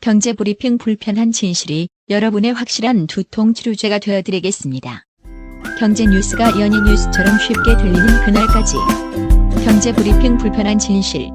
경제브리핑 불편한 진실이 여러분의 확실한 두통 치료제가 되어드리겠습니다. 경제 뉴스가 연예 뉴스처럼 쉽게 들리는 그날까지. 경제브리핑 불편한 진실.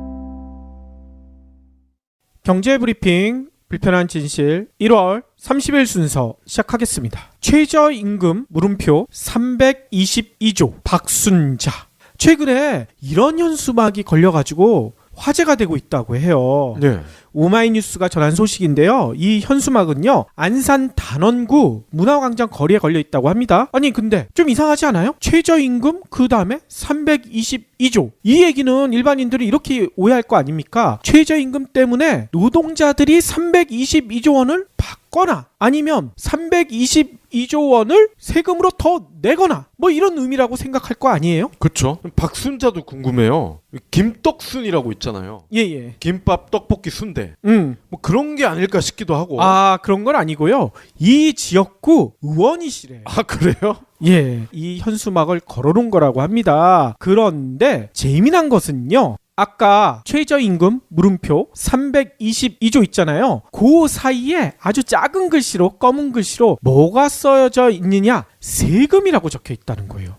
경제브리핑 불편한 진실 1월 30일 순서 시작하겠습니다. 최저임금 물음표 322조 박순자. 최근에 이런 현수막이 걸려가지고 화제가 되고 있다고 해요. 네. 오마이뉴스가 전한 소식인데요. 이 현수막은요, 안산 단원구 문화광장 거리에 걸려 있다고 합니다. 아니 근데 좀 이상하지 않아요? 최저임금 그 다음에 322조. 이 얘기는 일반인들이 이렇게 오해할 거 아닙니까? 최저임금 때문에 노동자들이 322조 원을 받거나 아니면 322조 원을 세금으로 더 내거나 뭐 이런 의미라고 생각할 거 아니에요? 그렇죠. 박순자도 궁금해요. 김떡순이라고 있잖아요. 예예. 김밥, 떡볶이, 순대. 뭐 그런 게 아닐까 싶기도 하고. 아, 그런 건 아니고요. 이 지역구 의원이시래요. 아, 그래요? 예, 이 현수막을 걸어놓은 거라고 합니다. 그런데 재미난 것은요, 아까 최저임금 물음표 322조 있잖아요. 그 사이에 아주 작은 글씨로, 검은 글씨로 뭐가 써져 있느냐? 세금이라고 적혀 있다는 거예요.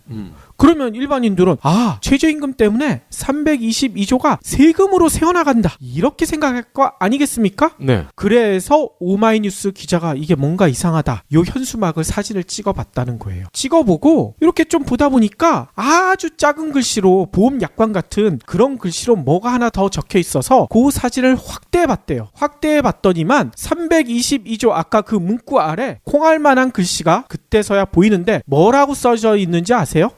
그러면 일반인들은 최저임금 때문에 322조가 세금으로 새어나간다, 이렇게 생각할 거 아니겠습니까? 네. 그래서 오마이뉴스 기자가 이게 뭔가 이상하다, 요 현수막을 사진을 찍어봤다는 거예요. 찍어보고 이렇게 좀 보다 보니까 아주 작은 글씨로 보험약관 같은 그런 글씨로 뭐가 하나 더 적혀 있어서 그 사진을 확대해봤대요. 확대해봤더니만 322조 아까 그 문구 아래 콩알만한 글씨가 그때서야 보이는데 뭐라고 써져 있는지 아세요?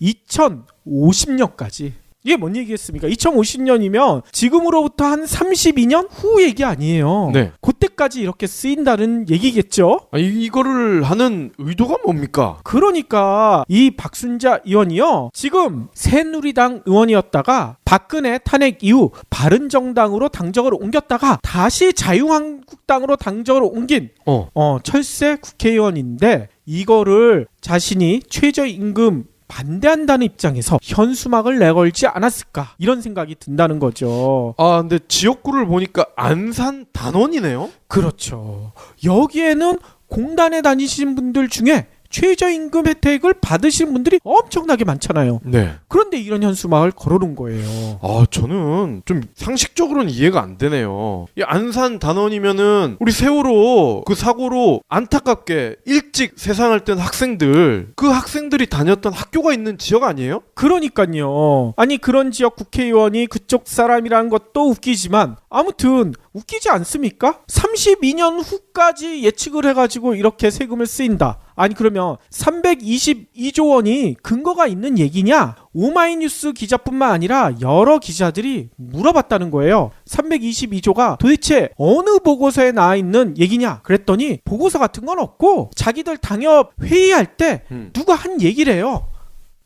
2050년까지. 이게 뭔 얘기겠습니까? 2050년이면 지금으로부터 한 32년 후 얘기 아니에요. 네. 그때까지 이렇게 쓰인다는 얘기겠죠? 이거를 하는 의도가 뭡니까? 그러니까 이 박순자 의원이요, 지금 새누리당 의원이었다가 박근혜 탄핵 이후 바른정당으로 당적을 옮겼다가 다시 자유한국당으로 당적을 옮긴 철새 국회의원인데, 이거를 자신이 최저임금 반대한다는 입장에서 현수막을 내걸지 않았을까, 이런 생각이 든다는 거죠. 근데 지역구를 보니까 안산 단원이네요? 그렇죠. 여기에는 공단에 다니시는 분들 중에 최저임금 혜택을 받으시는 분들이 엄청나게 많잖아요. 네. 그런데 이런 현수막을 걸어놓은 거예요. 저는 좀 상식적으로는 이해가 안 되네요. 이 안산 단원이면은 우리 세월호 그 사고로 안타깝게 일찍 세상을 뗀 학생들, 그 학생들이 다녔던 학교가 있는 지역 아니에요? 그러니까요. 아니 그런 지역 국회의원이 그쪽 사람이라는 것도 웃기지만 아무튼 웃기지 않습니까? 32년 후까지 예측을 해가지고 이렇게 세금을 쓰인다. 아니 그러면 322조 원이 근거가 있는 얘기냐? 오마이뉴스 기자뿐만 아니라 여러 기자들이 물어봤다는 거예요. 322조가 도대체 어느 보고서에 나와 있는 얘기냐? 그랬더니 보고서 같은 건 없고 자기들 당협 회의할 때 누가 한 얘기래요.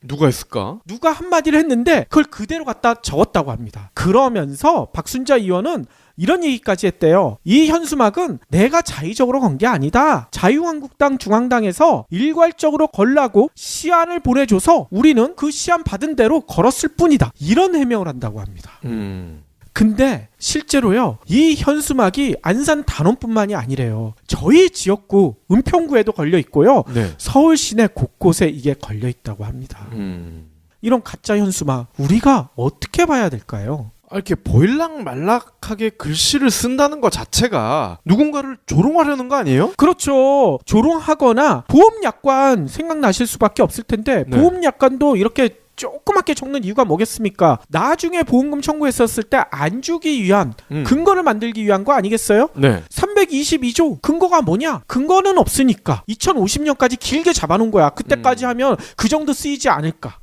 누가 했을까? 누가 한마디를 했는데 그걸 그대로 갖다 적었다고 합니다. 그러면서 박순자 의원은 이런 얘기까지 했대요. 이 현수막은 내가 자의적으로 건 게 아니다. 자유한국당 중앙당에서 일괄적으로 걸라고 시안을 보내줘서 우리는 그 시안 받은 대로 걸었을 뿐이다. 이런 해명을 한다고 합니다. 근데 실제로요, 이 현수막이 안산 단원뿐만이 아니래요. 저희 지역구 은평구에도 걸려 있고요. 네. 서울 시내 곳곳에 이게 걸려 있다고 합니다. 이런 가짜 현수막 우리가 어떻게 봐야 될까요? 이렇게 보일락말락하게 글씨를 쓴다는 것 자체가 누군가를 조롱하려는 거 아니에요? 그렇죠. 조롱하거나 보험약관 생각나실 수밖에 없을 텐데, 네. 보험약관도 이렇게 조그맣게 적는 이유가 뭐겠습니까? 나중에 보험금 청구했었을 때 안 주기 위한 근거를 만들기 위한 거 아니겠어요? 네. 322조 근거가 뭐냐? 근거는 없으니까 2050년까지 길게 잡아놓은 거야. 그때까지 하면 그 정도 쓰이지 않을까?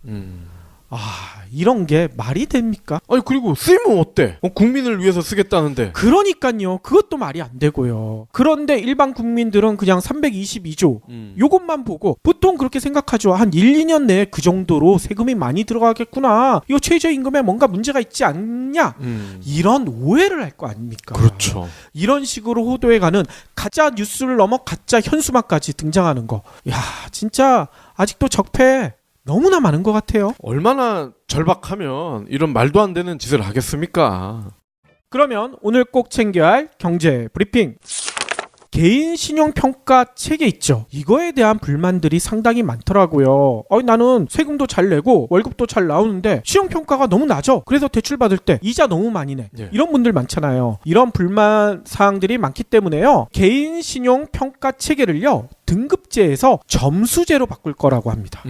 이런 게 말이 됩니까? 그리고 쓰이면 어때? 국민을 위해서 쓰겠다는데. 그러니까요. 그것도 말이 안 되고요. 그런데 일반 국민들은 그냥 322조 요것만 보고 보통 그렇게 생각하죠. 한 1, 2년 내에 그 정도로 세금이 많이 들어가겠구나. 이거 최저임금에 뭔가 문제가 있지 않냐? 이런 오해를 할 거 아닙니까? 그렇죠. 이런 식으로 호도해가는 가짜 뉴스를 넘어 가짜 현수막까지 등장하는 거. 야, 진짜 아직도 적폐 너무나 많은 것 같아요. 얼마나 절박하면 이런 말도 안 되는 짓을 하겠습니까? 그러면 오늘 꼭 챙겨야 할 경제 브리핑. 개인 신용평가 체계 있죠. 이거에 대한 불만들이 상당히 많더라고요. 나는 세금도 잘 내고 월급도 잘 나오는데 신용평가가 너무 낮아. 그래서 대출 받을 때 이자 너무 많이 내. 예. 이런 분들 많잖아요. 이런 불만 사항들이 많기 때문에요. 개인 신용평가 체계를요. 등급제에서 점수제로 바꿀 거라고 합니다.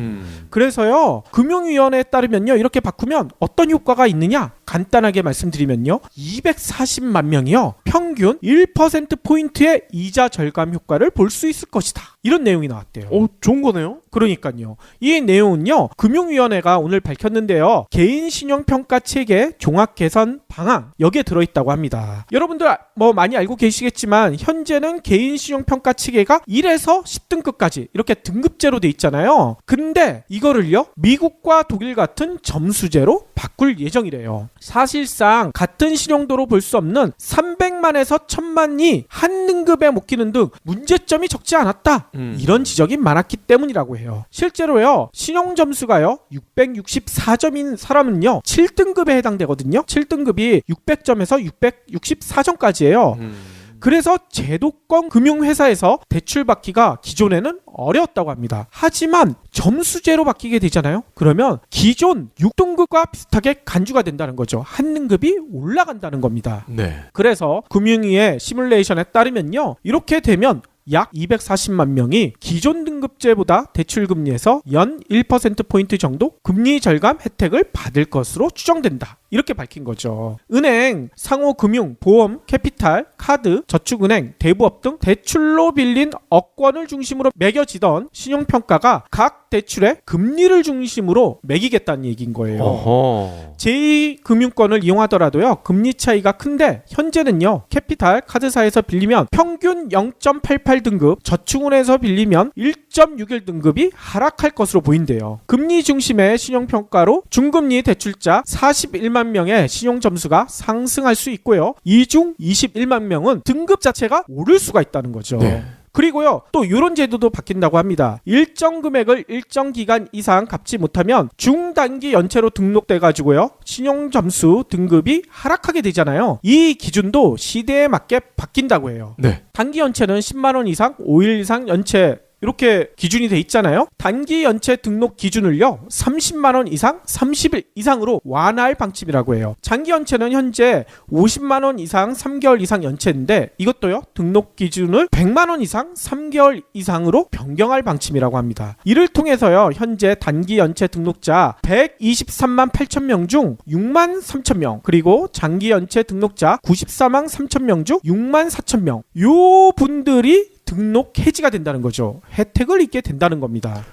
그래서요. 금융위원회에 따르면요. 이렇게 바꾸면 어떤 효과가 있느냐? 간단하게 말씀드리면요. 240만 명이요. 평균 1%포인트의 이자 절감 효과를 볼 수 있을 것이다. 이런 내용이 나왔대요. 좋은 거네요. 그러니까요. 이 내용은요. 금융위원회가 오늘 밝혔는데요. 개인 신용평가 체계 종합 개선 방안 여기에 들어있다고 합니다. 여러분들 많이 알고 계시겠지만 현재는 개인 신용평가 체계가 1에서 10등급까지 이렇게 등급제로 돼 있잖아요. 근데 이거를요. 미국과 독일 같은 점수제로 바꿀 예정이래요. 사실상 같은 신용도로 볼 수 없는 300만에서 1000만이 한 등급에 못 끼는 등 문제점이 적지 않았다. 이런 지적이 많았기 때문이라고 해요. 실제로요. 신용 점수가요. 664점인 사람은요. 7등급에 해당되거든요. 7등급이 600점에서 664점까지예요. 그래서 제도권 금융회사에서 대출 받기가 기존에는 어려웠다고 합니다. 하지만 점수제로 바뀌게 되잖아요. 그러면 기존 6등급과 비슷하게 간주가 된다는 거죠. 한 등급이 올라간다는 겁니다. 네. 그래서 금융위의 시뮬레이션에 따르면요. 이렇게 되면 약 240만 명이 기존 등급제보다 대출금리에서 연 1%포인트 정도 금리 절감 혜택을 받을 것으로 추정된다. 이렇게 밝힌 거죠. 은행, 상호금융, 보험, 캐피탈, 카드, 저축은행, 대부업 등 대출로 빌린 업권을 중심으로 매겨지던 신용평가가 각 대출의 금리를 중심으로 매기겠다는 얘기인 거예요. 어허. 제2금융권을 이용하더라도요. 금리 차이가 큰데 현재는요. 캐피탈, 카드사에서 빌리면 평균 0.88등급, 저축은행에서 빌리면 1.61등급이 하락할 것으로 보인대요. 금리 중심의 신용평가로 중금리 대출자 41만 명의 신용점수가 상승할 수 있고요. 이 중 21만 명은 등급 자체가 오를 수가 있다는 거죠. 네. 그리고요. 또 이런 제도도 바뀐다고 합니다. 일정 금액을 일정 기간 이상 갚지 못하면 중단기 연체로 등록돼가지고요. 신용점수 등급이 하락하게 되잖아요. 이 기준도 시대에 맞게 바뀐다고 해요. 네. 단기 연체는 10만 원 이상, 5일 이상 연체 이렇게 기준이 돼 있잖아요. 단기 연체 등록 기준을요. 30만 원 이상, 30일 이상으로 완화할 방침이라고 해요. 장기 연체는 현재 50만 원 이상, 3개월 이상 연체인데 이것도요. 등록 기준을 100만 원 이상, 3개월 이상으로 변경할 방침이라고 합니다. 이를 통해서요. 현재 단기 연체 등록자 123만 8천 명 중 6만 3천 명, 그리고 장기 연체 등록자 94만 3천 명 중 6만 4천 명. 요 분들이 등록 해지가 된다는 거죠. 혜택을 입게 된다는 겁니다.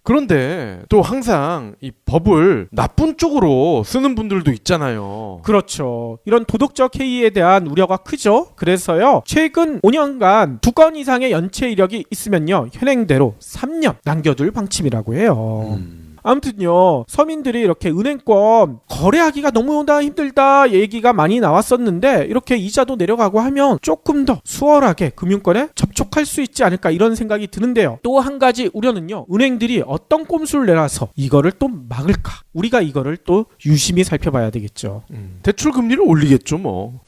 그런데 또 항상 이 법을 나쁜 쪽으로 쓰는 분들도 있잖아요. 그렇죠. 이런 도덕적 해이에 대한 우려가 크죠. 그래서요. 최근 5년간 2건 이상의 연체 이력이 있으면요. 현행대로 3년 남겨둘 방침이라고 해요. 아무튼요. 서민들이 이렇게 은행권 거래하기가 너무나 힘들다 얘기가 많이 나왔었는데 이렇게 이자도 내려가고 하면 조금 더 수월하게 금융권에 접촉할 수 있지 않을까 이런 생각이 드는데요. 또 한 가지 우려는요. 은행들이 어떤 꼼수를 내놔서 이거를 또 막을까? 우리가 이거를 또 유심히 살펴봐야 되겠죠. 대출 금리를 올리겠죠 뭐.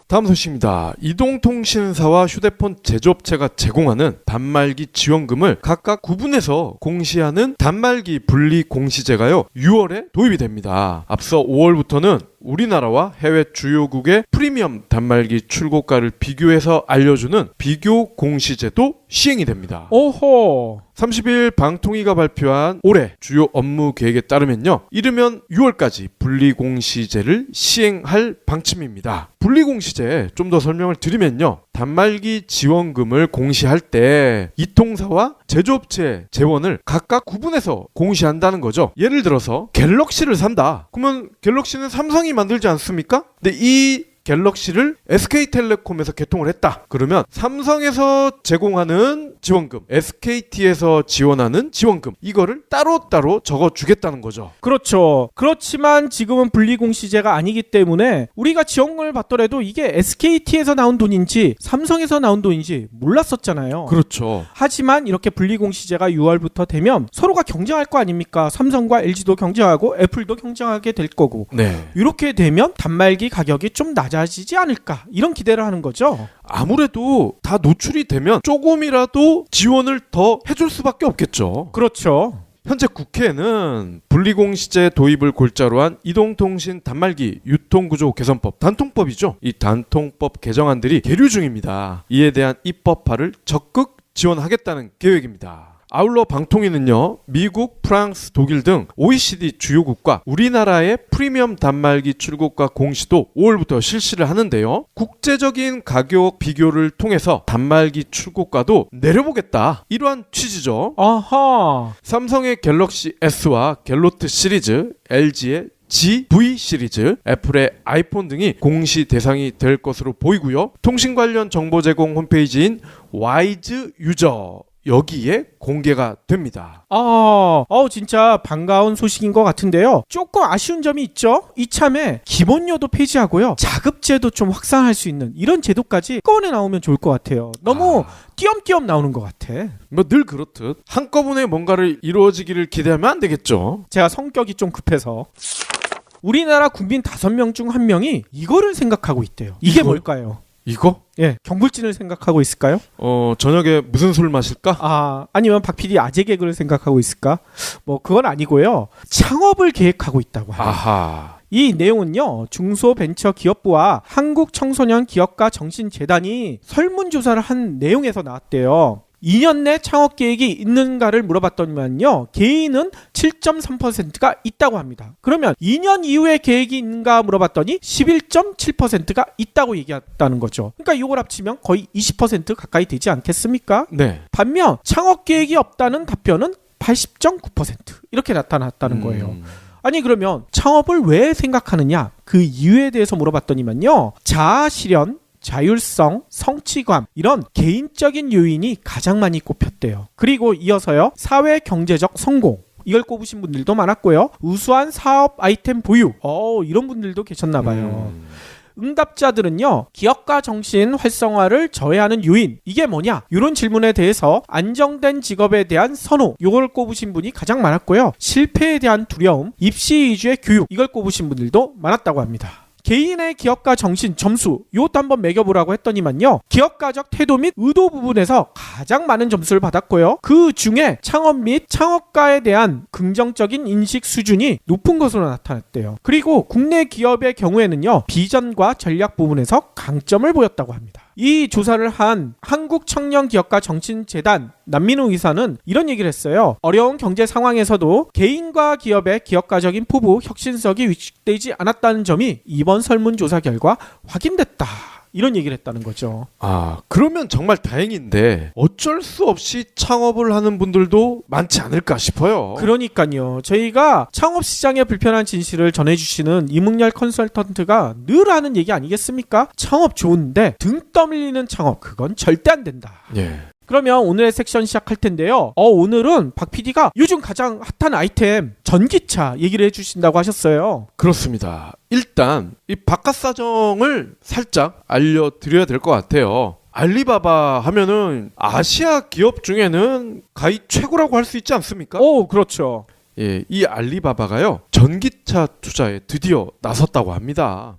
다음 소식입니다. 이동통신사와 휴대폰 제조업체가 제공하는 단말기 지원금을 각각 구분해서 공시하는 단말기 분리 공시제가요 6월에 도입이 됩니다. 앞서 5월부터는 우리나라와 해외 주요국의 프리미엄 단말기 출고가를 비교해서 알려주는 비교 공시제도 시행이 됩니다. 오호. 30일 방통위가 발표한 올해 주요 업무 계획에 따르면요. 이르면 6월까지 분리공시제를 시행할 방침입니다. 분리공시제 좀 더 설명을 드리면요. 단말기 지원금을 공시할 때 이통사와 제조업체 재원을 각각 구분해서 공시한다는 거죠. 예를 들어서 갤럭시를 산다. 그러면 갤럭시는 삼성이 만들지 않습니까? 근데 이 갤럭시를 SK텔레콤에서 개통을 했다. 그러면 삼성에서 제공하는 지원금, SKT에서 지원하는 지원금 이거를 따로따로 적어주겠다는 거죠. 그렇죠. 그렇지만 지금은 분리공시제가 아니기 때문에 우리가 지원금을 받더라도 이게 SKT에서 나온 돈인지 삼성에서 나온 돈인지 몰랐었잖아요. 그렇죠. 하지만 이렇게 분리공시제가 6월부터 되면 서로가 경쟁할 거 아닙니까? 삼성과 LG도 경쟁하고 애플도 경쟁하게 될 거고 네. 이렇게 되면 단말기 가격이 좀 낮아질 낮아지지 않을까 이런 기대를 하는 거죠. 아무래도 다 노출이 되면 조금이라도 지원을 더 해줄 수밖에 없겠죠. 그렇죠. 현재 국회에는 분리공시제 도입을 골자로 한 이동통신 단말기 유통구조 개선법, 단통법이죠. 이 단통법 개정안들이 계류 중입니다. 이에 대한 입법화를 적극 지원하겠다는 계획입니다. 아울러 방통위는요, 미국, 프랑스, 독일 등 OECD 주요국과 우리나라의 프리미엄 단말기 출고가 공시도 5월부터 실시를 하는데요. 국제적인 가격 비교를 통해서 단말기 출고가도 내려보겠다. 이러한 취지죠. 아하. 삼성의 갤럭시 S와 갤노트 시리즈, LG의 GV 시리즈, 애플의 아이폰 등이 공시 대상이 될 것으로 보이고요. 통신 관련 정보 제공 홈페이지인 와이즈 유저 여기에 공개가 됩니다. 진짜 반가운 소식인 것 같은데요. 조금 아쉬운 점이 있죠. 이참에 기본료도 폐지하고요. 자급제도 좀 확산할 수 있는 이런 제도까지 꺼내 나오면 좋을 것 같아요. 너무 띄엄띄엄 나오는 것 같아. 뭐 늘 그렇듯 한꺼번에 뭔가를 이루어지기를 기대하면 안 되겠죠. 제가 성격이 좀 급해서. 우리나라 국민 5명 중 1명이 이거를 생각하고 있대요. 이게 이걸? 뭘까요? 이거? 예, 경불진을 생각하고 있을까요? 저녁에 무슨 술 마실까? 아니면 박 PD 아재 개그를 생각하고 있을까? 뭐 그건 아니고요. 창업을 계획하고 있다고 합니다. 아하. 이 내용은요, 중소벤처기업부와 한국청소년기업가정신재단이 설문조사를 한 내용에서 나왔대요. 2년 내 창업 계획이 있는가를 물어봤더니만요, 개인은 7.3%가 있다고 합니다. 그러면 2년 이후에 계획이 있는가 물어봤더니 11.7%가 있다고 얘기했다는 거죠. 그러니까 이걸 합치면 거의 20% 가까이 되지 않겠습니까? 네. 반면 창업 계획이 없다는 답변은 80.9% 이렇게 나타났다는 거예요. 아니 그러면 창업을 왜 생각하느냐, 그 이유에 대해서 물어봤더니만요, 자아실현, 자율성, 성취감 이런 개인적인 요인이 가장 많이 꼽혔대요. 그리고 이어서요, 사회 경제적 성공 이걸 꼽으신 분들도 많았고요. 우수한 사업 아이템 보유 이런 분들도 계셨나 봐요. 응답자들은요, 기업가 정신 활성화를 저해하는 요인 이게 뭐냐 이런 질문에 대해서 안정된 직업에 대한 선호 이걸 꼽으신 분이 가장 많았고요. 실패에 대한 두려움, 입시 위주의 교육 이걸 꼽으신 분들도 많았다고 합니다. 개인의 기업가 정신 점수 이것도 한번 매겨보라고 했더니만요, 기업가적 태도 및 의도 부분에서 가장 많은 점수를 받았고요. 그 중에 창업 및 창업가에 대한 긍정적인 인식 수준이 높은 것으로 나타났대요. 그리고 국내 기업의 경우에는요, 비전과 전략 부분에서 강점을 보였다고 합니다. 이 조사를 한 한국청년기업가정신재단 남민우 이사는 이런 얘기를 했어요. 어려운 경제 상황에서도 개인과 기업의 기업가적인 포부 혁신성이 위축되지 않았다는 점이 이번 설문조사 결과 확인됐다. 이런 얘기를 했다는 거죠. 그러면 정말 다행인데 어쩔 수 없이 창업을 하는 분들도 많지 않을까 싶어요. 그러니까요. 저희가 창업 시장의 불편한 진실을 전해주시는 이문열 컨설턴트가 늘 하는 얘기 아니겠습니까? 창업 좋은데 등 떠밀리는 창업 그건 절대 안 된다. 예. 그러면 오늘의 섹션 시작할 텐데요. 오늘은 박 PD가 요즘 가장 핫한 아이템 전기차 얘기를 해주신다고 하셨어요. 그렇습니다. 일단 이 바깥 사정을 살짝 알려드려야 될 것 같아요. 알리바바 하면은 아시아 기업 중에는 가히 최고라고 할 수 있지 않습니까? 그렇죠. 예, 이 알리바바가요, 전기차 투자에 드디어 나섰다고 합니다.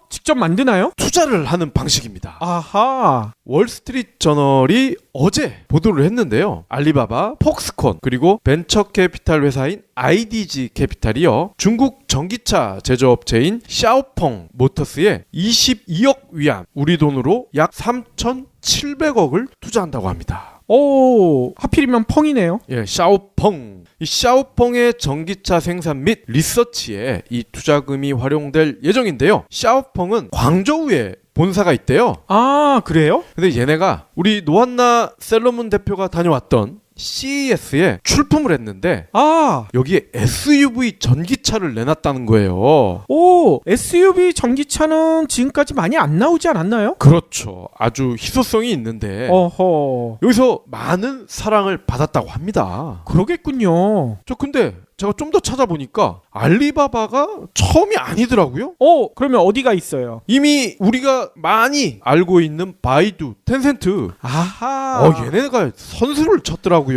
직접 만드나요? 투자를 하는 방식입니다. 아하. 월스트리트 저널이 어제 보도를 했는데요. 알리바바, 폭스콘, 그리고 벤처 캐피탈 회사인 IDG 캐피탈이요, 중국 전기차 제조업체인 샤오펑 모터스에 22억 위안, 우리 돈으로 약 3,700억을 투자한다고 합니다. 하필이면 펑이네요. 예, 샤오펑. 이 샤오펑의 전기차 생산 및 리서치에 이 투자금이 활용될 예정인데요. 샤오펑은 광저우에 본사가 있대요. 그래요? 근데 얘네가 우리 노한나 셀러문 대표가 다녀왔던 CES에 출품을 했는데 여기에 SUV 전기차를 내놨다는 거예요. SUV 전기차는 지금까지 많이 안 나오지 않았나요? 그렇죠. 아주 희소성이 있는데 여기서 많은 사랑을 받았다고 합니다. 그러겠군요. 근데 제가 좀 더 찾아보니까 알리바바가 처음이 아니더라고요. 그러면 어디가 있어요? 이미 우리가 많이 알고 있는 바이두, 텐센트. 아하. 얘네가 선수를 쳤더라고요.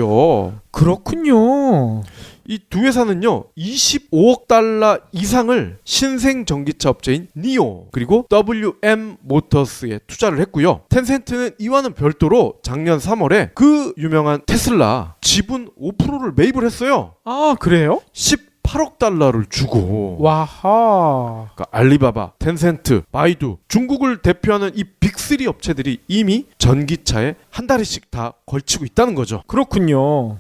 그렇군요. 이 두 회사는요 25억 달러 이상을 신생 전기차 업체인 니오 그리고 WM 모터스에 투자를 했고요. 텐센트는 이와는 별도로 작년 3월에 그 유명한 테슬라 지분 5%를 매입을 했어요. 아, 그래요? 18억 달러를 주고. 와하. 그러니까 알리바바, 텐센트, 바이두, 중국을 대표하는 이 빅3 업체들이 이미 전기차에 한 다리씩 다 걸치고 있다는 거죠. 그렇군요.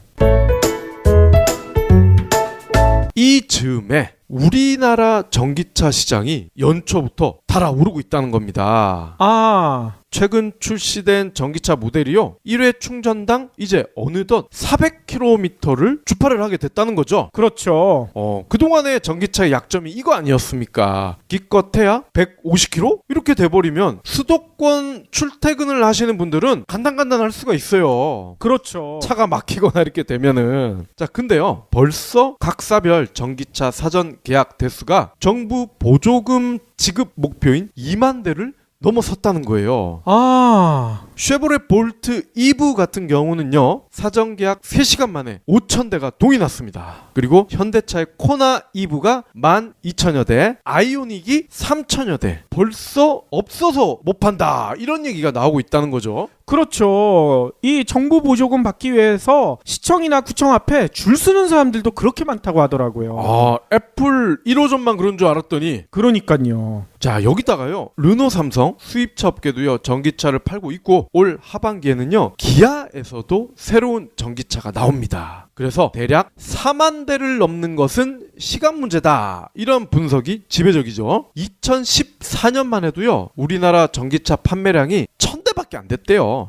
이 즈음에 우리나라 전기차 시장이 연초부터 달아오르고 있다는 겁니다. 아, 최근 출시된 전기차 모델이요 1회 충전당 이제 어느덧 400km를 주파를 하게 됐다는 거죠. 그렇죠. 그동안의 전기차의 약점이 이거 아니었습니까? 기껏해야 150km? 이렇게 돼버리면 수도권 출퇴근을 하시는 분들은 간단간단할 수가 있어요. 그렇죠. 차가 막히거나 이렇게 되면은. 자, 근데요 벌써 각 사별 전기차 사전 계약 대수가 정부 보조금 지급 목표인 2만 대를 넘어섰다는 거예요. 아, 쉐보레 볼트 EV 같은 경우는요 사전 계약 3시간 만에 5,000대가 동이 났습니다. 그리고 현대차의 코나 EV가 12,000여 대, 아이오닉이 3,000여 대. 벌써 없어서 못 판다 이런 얘기가 나오고 있다는 거죠. 그렇죠. 이 정부 보조금 받기 위해서 시청이나 구청 앞에 줄 서는 사람들도 그렇게 많다고 하더라고요. 애플 1호점만 그런 줄 알았더니. 그러니까요. 자, 여기다가요 르노 삼성 수입차 업계도요 전기차를 팔고 있고 올 하반기에는요 기아에서도 새로운 전기차가 나옵니다. 그래서 대략 4만 대를 넘는 것은 시간 문제다 이런 분석이 지배적이죠. 2014년만 해도요 우리나라 전기차 판매량이 1,000대밖에 안 됐대요.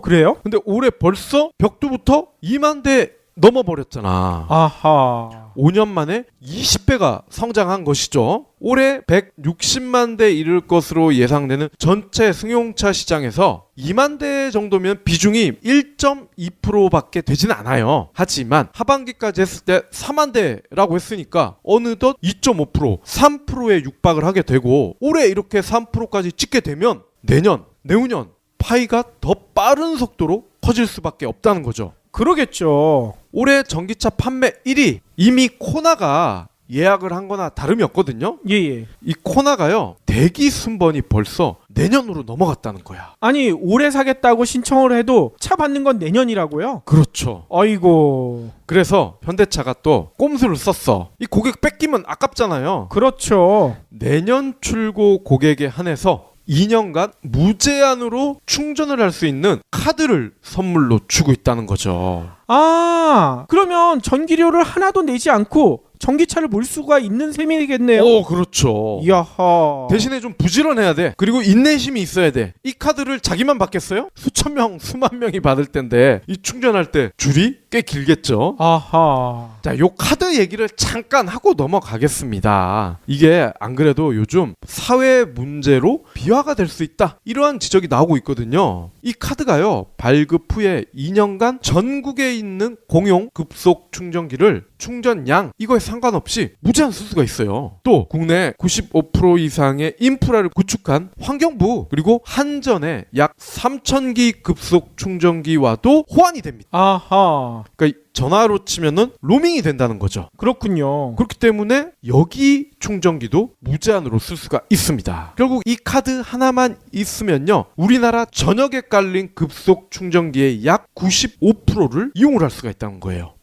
그래요? 근데 올해 벌써 벽두부터 2만 대 넘어버렸잖아. 아하. 5년 만에 20배가 성장한 것이죠. 올해 160만 대 이를 것으로 예상되는 전체 승용차 시장에서 2만 대 정도면 비중이 1.2%밖에 되진 않아요. 하지만 하반기까지 했을 때 4만 대라고 했으니까 어느덧 2.5%, 3%에 육박을 하게 되고 올해 이렇게 3%까지 찍게 되면 내년, 내후년 파이가 더 빠른 속도로 커질 수밖에 없다는 거죠. 그러겠죠. 올해 전기차 판매 1위 이미 코나가 예약을 한 거나 다름이 없거든요. 예예. 이 코나가요 대기 순번이 벌써 내년으로 넘어갔다는 거야. 아니, 올해 사겠다고 신청을 해도 차 받는 건 내년이라고요? 그렇죠. 아이고. 그래서 현대차가 또 꼼수를 썼어. 이 고객 뺏기면 아깝잖아요. 그렇죠. 내년 출고 고객에 한해서 2년간 무제한으로 충전을 할 수 있는 카드를 선물로 주고 있다는 거죠. 아, 그러면 전기료를 하나도 내지 않고 전기차를 몰 수가 있는 셈이겠네요. 그렇죠. 야하. 대신에 좀 부지런해야 돼. 그리고 인내심이 있어야 돼. 이 카드를 자기만 받겠어요? 수천 명, 수만 명이 받을 텐데 이 충전할 때 줄이 꽤 길겠죠. 아하. 자, 요 카드 얘기를 잠깐 하고 넘어가겠습니다. 이게 안 그래도 요즘 사회 문제로 비화가 될 수 있다 이러한 지적이 나오고 있거든요. 이 카드가요 발급 후에 2년간 전국에 있는 공용 급속 충전기를 충전량 이거에 상관없이 무제한 쓸 수가 있어요. 또 국내 95% 이상의 인프라를 구축한 환경부 그리고 한전의 약 3,000기 급속 충전기와도 호환이 됩니다. 아하. 그러니까 전화로 치면은 로밍이 된다는 거죠. 그렇군요. 그렇기 때문에 여기 충전기도 무제한으로 쓸 수가 있습니다. 결국 이 카드 하나만 있으면요 우리나라 전역에 깔린 급속 충전기의 약 95%를 이용을 할 수가 있다는 거예요.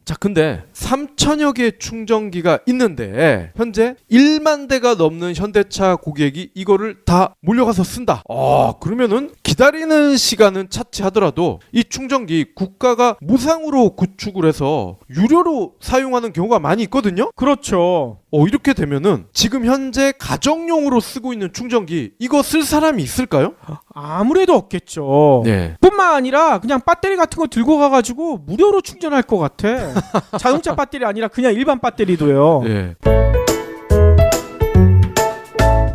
자, 근데 3,000여 개의 충전기가 있는데 현재 1만 대가 넘는 현대차 고객이 이거를 다 몰려가서 쓴다. 그러면은 기다리는 시간은 차치하더라도 이 충전기 국가가 무상으로 구축을 해서 유료로 사용하는 경우가 많이 있거든요. 그렇죠. 이렇게 되면은 지금 현재 가정용으로 쓰고 있는 충전기 이거 쓸 사람이 있을까요? 아무래도 없겠죠. 네. 뿐만 아니라 그냥 배터리 같은 거 들고 가가지고 무료로 충전할 것 같아. 자동차 배터리 아니라 그냥 일반 배터리도요. 네.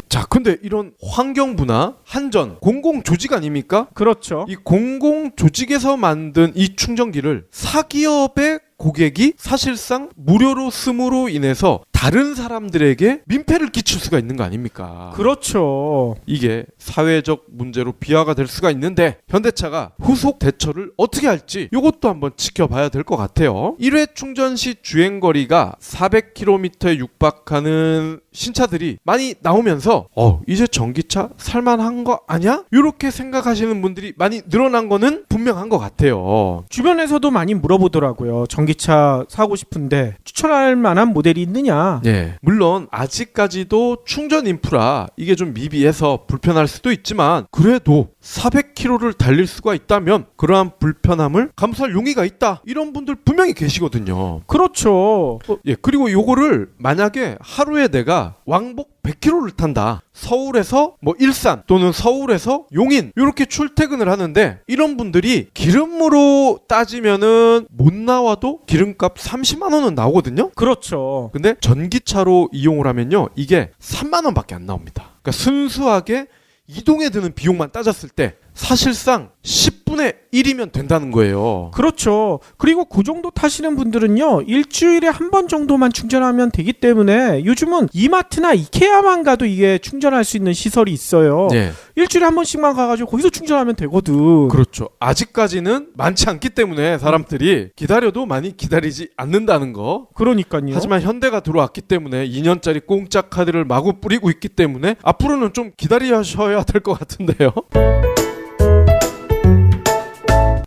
자, 근데 이런 환경부나 한전 공공 조직 아닙니까? 그렇죠. 이 공공 조직에서 만든 이 충전기를 사기업의 고객이 사실상 무료로 씀으로 인해서 다른 사람들에게 민폐를 끼칠 수가 있는 거 아닙니까? 그렇죠. 이게 사회적 문제로 비화가 될 수가 있는데 현대차가 후속 대처를 어떻게 할지 이것도 한번 지켜봐야 될 것 같아요. 1회 충전 시 주행거리가 400km에 육박하는 신차들이 많이 나오면서 이제 전기차 살만한 거 아니야? 이렇게 생각하시는 분들이 많이 늘어난 거는 분명한 것 같아요. 주변에서도 많이 물어보더라고요. 전기차 사고 싶은데 추천할 만한 모델이 있느냐? 예, 물론 아직까지도 충전 인프라 이게 좀 미비해서 불편할 수도 있지만 그래도 400km를 달릴 수가 있다면 그러한 불편함을 감수할 용의가 있다. 이런 분들 분명히 계시거든요. 그렇죠. 예, 그리고 요거를 만약에 하루에 내가 왕복 100km를 탄다. 서울에서 일산 또는 서울에서 용인 이렇게 출퇴근을 하는데 이런 분들이 기름으로 따지면은 못 나와도 기름값 30만 원은 나오거든요. 그렇죠. 근데 전기차로 이용을 하면요. 이게 3만 원밖에 안 나옵니다. 그러니까 순수하게 이동에 드는 비용만 따졌을 때 사실상 10분의 1이면 된다는 거예요. 그렇죠. 그리고 그 정도 타시는 분들은요, 일주일에 한 번 정도만 충전하면 되기 때문에 요즘은 이마트나 이케아만 가도 이게 충전할 수 있는 시설이 있어요. 네. 일주일에 한 번씩만 가가지고 거기서 충전하면 되거든. 그렇죠. 아직까지는 많지 않기 때문에 사람들이 기다려도 많이 기다리지 않는다는 거. 그러니까요. 하지만 현대가 들어왔기 때문에 2년짜리 공짜 카드를 마구 뿌리고 있기 때문에 앞으로는 좀 기다리셔야 될 것 같은데요.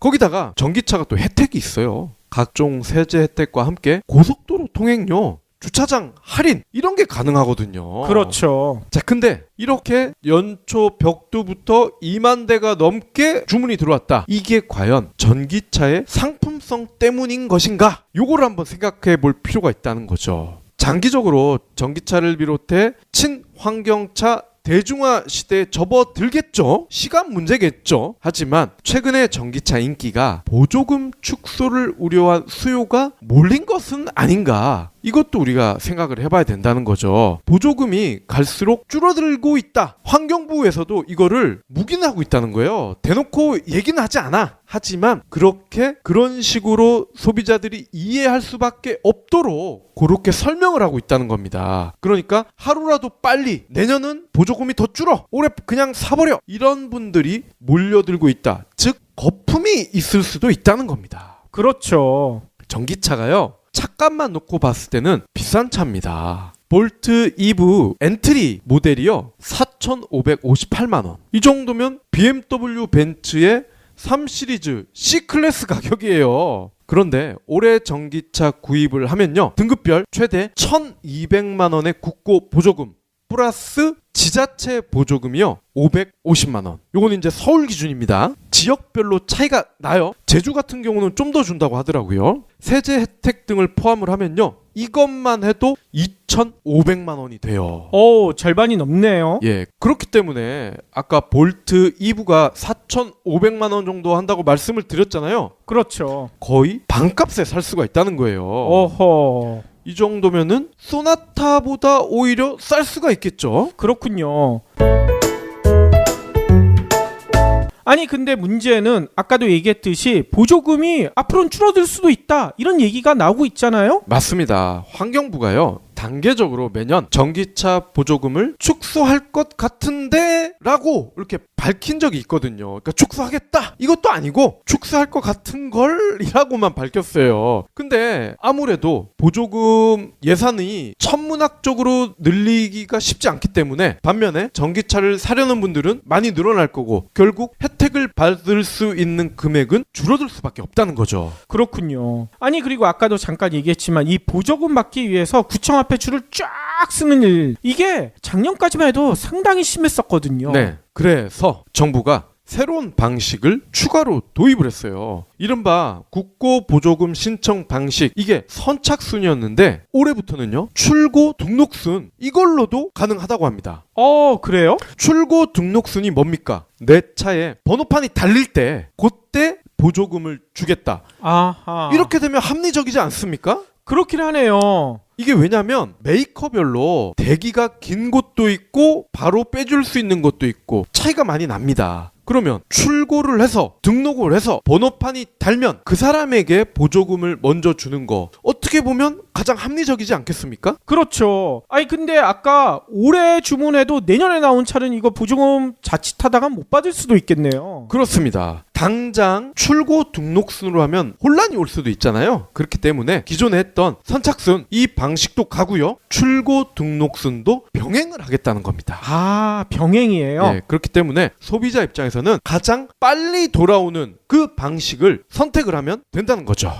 거기다가 전기차가 또 혜택이 있어요. 각종 세제 혜택과 함께 고속도로 통행료, 주차장 할인 이런 게 가능하거든요. 그렇죠. 자, 근데 이렇게 연초 벽두부터 2만 대가 넘게 주문이 들어왔다. 이게 과연 전기차의 상품성 때문인 것인가? 요거를 한번 생각해 볼 필요가 있다는 거죠. 장기적으로 전기차를 비롯해 친환경차 대중화 시대에 접어들겠죠. 시간 문제겠죠. 하지만 최근에 전기차 인기가 보조금 축소를 우려한 수요가 몰린 것은 아닌가. 이것도 우리가 생각을 해봐야 된다는 거죠. 보조금이 갈수록 줄어들고 있다. 환경부에서도 이거를 묵인하고 있다는 거예요. 대놓고 얘기는 하지 않아. 하지만 그런 식으로 소비자들이 이해할 수밖에 없도록 그렇게 설명을 하고 있다는 겁니다. 그러니까 하루라도 빨리 내년은 보조금이 더 줄어. 올해 그냥 사버려. 이런 분들이 몰려들고 있다. 즉 거품이 있을 수도 있다는 겁니다. 그렇죠. 전기차가요. 차값만 놓고 봤을 때는 비싼 차입니다. 볼트 이브 엔트리 모델이요. 4,558만 원. 이 정도면 BMW 벤츠의 3시리즈 C클래스 가격이에요. 그런데 올해 전기차 구입을 하면요. 등급별 최대 1,200만 원의 국고 보조금 플러스 지자체 보조금이요. 550만 원. 요건 이제 서울 기준입니다. 지역별로 차이가 나요. 제주 같은 경우는 좀 더 준다고 하더라고요. 세제 혜택 등을 포함을 하면요. 이것만 해도 2,500만 원이 돼요. 절반이 넘네요. 예, 그렇기 때문에 아까 볼트 이브가 4,500만 원 정도 한다고 말씀을 드렸잖아요. 그렇죠. 거의 반값에 살 수가 있다는 거예요. 어허. 이 정도면은 소나타보다 오히려 쌀 수가 있겠죠. 그렇군요. 아니 근데 문제는 아까도 얘기했듯이 보조금이 앞으로는 줄어들 수도 있다 이런 얘기가 나오고 있잖아요. 맞습니다. 환경부가요. 단계적으로 매년 전기차 보조금을 축소할 것 같은데 라고 이렇게 밝힌 적이 있거든요. 그러니까 축소하겠다 이것도 아니고 축소할 것 같은 걸 이라고만 밝혔어요. 근데 아무래도 보조금 예산이 천문학적으로 늘리기가 쉽지 않기 때문에 반면에 전기차를 사려는 분들은 많이 늘어날 거고 결국 혜택을 받을 수 있는 금액은 줄어들 수밖에 없다는 거죠. 그렇군요. 아니 그리고 아까도 잠깐 얘기했지만 이 보조금 받기 위해서 구청 앞에 줄을 쫙 쓰는 일 이게 작년까지만 해도 상당히 심했었거든요. 네. 그래서 정부가 새로운 방식을 추가로 도입을 했어요. 이른바 국고 보조금 신청 방식 이게 선착순이었는데 올해부터는요. 출고 등록순 이걸로도 가능하다고 합니다. 그래요? 출고 등록순이 뭡니까? 내 차에 번호판이 달릴 때 그때 보조금을 주겠다. 아하. 이렇게 되면 합리적이지 않습니까? 그렇긴 하네요. 이게 왜냐면 메이커별로 대기가 긴 곳도 있고 바로 빼줄 수 있는 것도 있고 차이가 많이 납니다. 그러면 출고를 해서 등록을 해서 번호판이 달면 그 사람에게 보조금을 먼저 주는 거 어떻게 어떻게 보면 가장 합리적이지 않겠습니까? 그렇죠. 아니 근데 아까 올해 주문해도 내년에 나온 차는 이거 보조금 자칫하다가 못 받을 수도 있겠네요. 그렇습니다. 당장 출고 등록순으로 하면 혼란이 올 수도 있잖아요. 그렇기 때문에 기존에 했던 선착순 이 방식도 가고요. 출고 등록순도 병행을 하겠다는 겁니다. 아, 병행이에요? 네, 그렇기 때문에 소비자 입장에서는 가장 빨리 돌아오는 그 방식을 선택을 하면 된다는 거죠.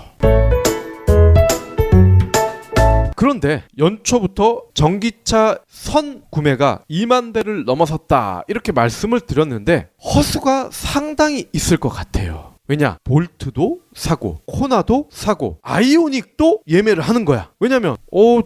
그런데 연초부터 전기차 선 구매가 2만 대를 넘어섰다 이렇게 말씀을 드렸는데 허수가 상당히 있을 것 같아요. 왜냐? 볼트도 사고 코나도 사고 아이오닉도 예매를 하는 거야. 왜냐면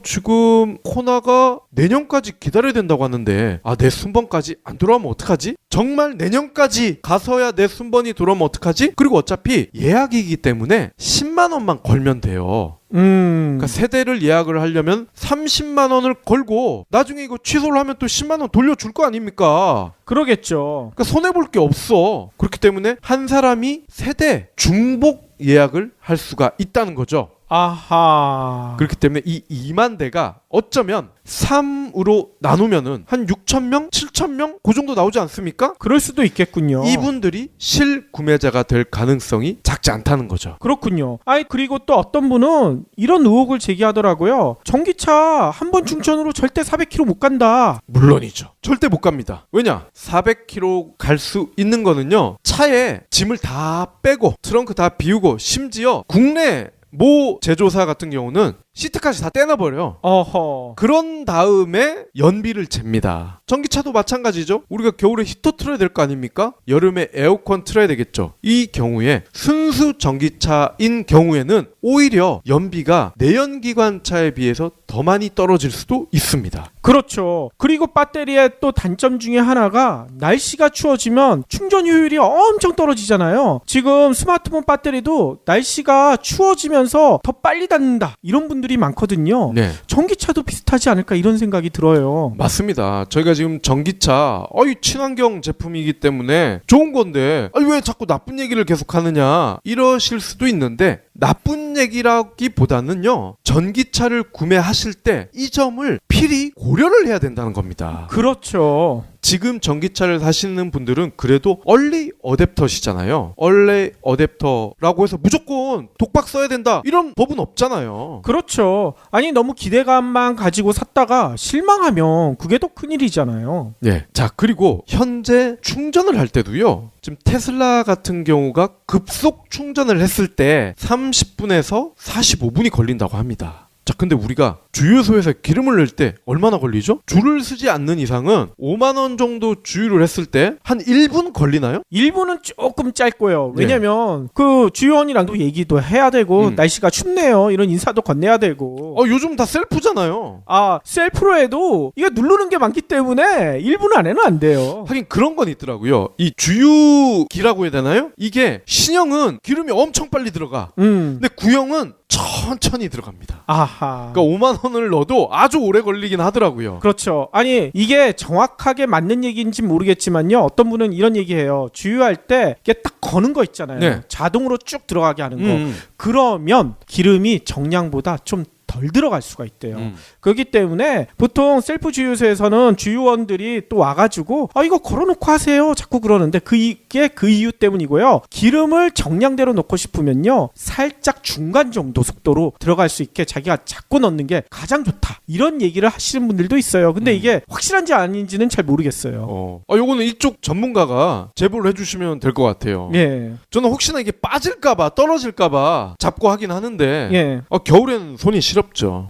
지금 코나가 내년까지 기다려야 된다고 하는데 내 순번까지 안 돌아오면 어떡하지? 정말 내년까지 가서야 내 순번이 돌아오면 어떡하지? 그리고 어차피 예약이기 때문에 10만 원만 걸면 돼요. 그러니까 세대를 예약을 하려면 30만 원을 걸고 나중에 이거 취소를 하면 또 10만 원 돌려줄 거 아닙니까? 그러겠죠. 그러니까 손해볼 게 없어. 그렇기 때문에 한 사람이 세대 중복 예약을 할 수가 있다는 거죠. 아하. 그렇기 때문에 이 2만 대가 어쩌면 3으로 나누면은 한 6천 명, 7천 명 그 정도 나오지 않습니까? 그럴 수도 있겠군요. 이분들이 실구매자가 될 가능성이 작지 않다는 거죠. 그렇군요. 아니 그리고 또 어떤 분은 이런 의혹을 제기하더라고요. 전기차 한 번 충전으로 절대 400km 못 간다. 물론이죠. 절대 못 갑니다. 왜냐? 400km 갈 수 있는 거는요. 차에 짐을 다 빼고 트렁크 다 비우고 심지어 국내 모 제조사 같은 경우는 시트까지 다 떼놔버려. 어허. 그런 다음에 연비를 잽니다. 전기차도 마찬가지죠. 우리가 겨울에 히터 틀어야 될 거 아닙니까? 여름에 에어컨 틀어야 되겠죠. 이 경우에 순수 전기차인 경우에는 오히려 연비가 내연기관차에 비해서 더 많이 떨어질 수도 있습니다. 그렇죠. 그리고 배터리의 또 단점 중에 하나가 날씨가 추워지면 충전 효율이 엄청 떨어지잖아요. 지금 스마트폰 배터리도 날씨가 추워지면서 더 빨리 닳는다 이런 분들이 많거든요. 네. 전기차도 비슷하지 않을까 이런 생각이 들어요. 맞습니다. 저희가 지금 전기차 이 친환경 제품이기 때문에 좋은 건데 왜 자꾸 나쁜 얘기를 계속 하느냐 이러실 수도 있는데 나쁜 얘기라기보다는요. 전기차를 구매하실 때 이 점을 필히 고려를 해야 된다는 겁니다. 그렇죠. 지금 전기차를 사시는 분들은 그래도 얼리 어댑터시잖아요. 얼리 어댑터라고 해서 무조건 독박 써야 된다 이런 법은 없잖아요. 그렇죠. 아니 너무 기대감만 가지고 샀다가 실망하면 그게 더 큰일이잖아요. 네. 자, 그리고 현재 충전을 할 때도요. 지금 테슬라 같은 경우가 급속 충전을 했을 때 30분에서 45분이 걸린다고 합니다. 자, 근데 우리가 주유소에서 기름을 넣을 때 얼마나 걸리죠? 줄을 서지 않는 이상은 5만 원 정도 주유를 했을 때 한 1분 걸리나요? 1분은 조금 짧고요. 네. 왜냐면 그 주유원이랑도 얘기도 해야 되고 날씨가 춥네요. 이런 인사도 건네야 되고. 요즘 다 셀프잖아요. 셀프로 해도 이거 누르는 게 많기 때문에 1분 안에는 안 돼요. 하긴 그런 건 있더라고요. 이 주유기라고 해야 되나요? 이게 신형은 기름이 엄청 빨리 들어가. 근데 구형은 천천히 들어갑니다. 아하. 그러니까 5만 원을 넣어도 아주 오래 걸리긴 하더라고요. 그렇죠. 아니 이게 정확하게 맞는 얘기인지 모르겠지만요. 어떤 분은 이런 얘기해요. 주유할 때 이게 딱 거는 거 있잖아요. 네. 자동으로 쭉 들어가게 하는 거. 그러면 기름이 정량보다 좀 덜 들어갈 수가 있대요. 그렇기 때문에 보통 셀프 주유소에서는 주유원들이 또 와가지고 이거 걸어놓고 하세요 자꾸 그러는데 이게 그 이유 때문이고요. 기름을 정량대로 넣고 싶으면요 살짝 중간 정도 속도로 들어갈 수 있게 자기가 잡고 넣는 게 가장 좋다 이런 얘기를 하시는 분들도 있어요. 근데 이게 확실한지 아닌지는 잘 모르겠어요. 요거는 이쪽 전문가가 제보를 해주시면 될 것 같아요. 예. 저는 혹시나 이게 빠질까봐 떨어질까봐 잡고 하긴 하는데 예. 겨울에는 손이 시렵죠.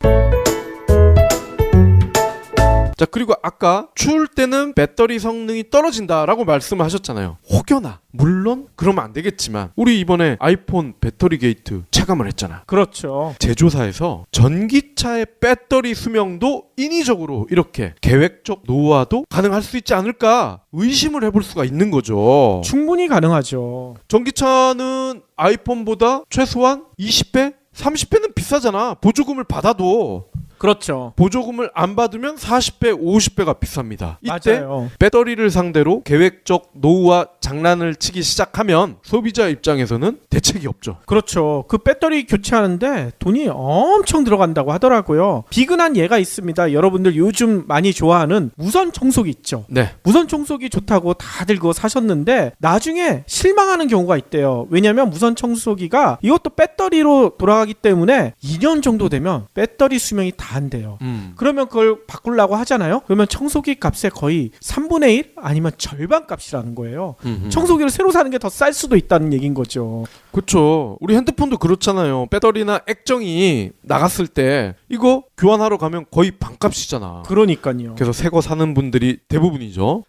자, 그리고 아까 추울 때는 배터리 성능이 떨어진다라고 말씀하셨잖아요. 혹여나 물론 그러면 안 되겠지만 우리 이번에 아이폰 배터리 게이트 체감을 했잖아. 그렇죠. 제조사에서 전기차의 배터리 수명도 인위적으로 이렇게 계획적 노후화도 가능할 수 있지 않을까 의심을 해볼 수가 있는 거죠. 충분히 가능하죠. 전기차는 아이폰보다 최소한 20배? 30배는 비싸잖아. 보조금을 받아도. 그렇죠. 보조금을 안 받으면 40배, 50배가 비쌉니다. 이때 맞아요. 배터리를 상대로 계획적 노후와 장난을 치기 시작하면 소비자 입장에서는 대책이 없죠. 그렇죠. 그 배터리 교체하는데 돈이 엄청 들어간다고 하더라고요. 비근한 예가 있습니다. 여러분들 요즘 많이 좋아하는 무선 청소기 있죠. 네. 무선 청소기 좋다고 다들 그거 사셨는데 나중에 실망하는 경우가 있대요. 왜냐하면 무선 청소기가 이것도 배터리로 돌아가기 때문에 2년 정도 되면 배터리 수명이 다 안 돼요. 그러면 그걸 바꾸려고 하잖아요. 그러면 청소기 값의 거의 3분의 1 아니면 절반 값이라는 거예요. 청소기를 새로 사는 게 더 쌀 수도 있다는 얘기인 거죠. 그렇죠. 우리 핸드폰도 그렇잖아요. 배터리나 액정이 나갔을 때 이거 교환하러 가면 거의 반값이잖아. 그러니까요. 그래서 새 거 사는 분들이 대부분이죠.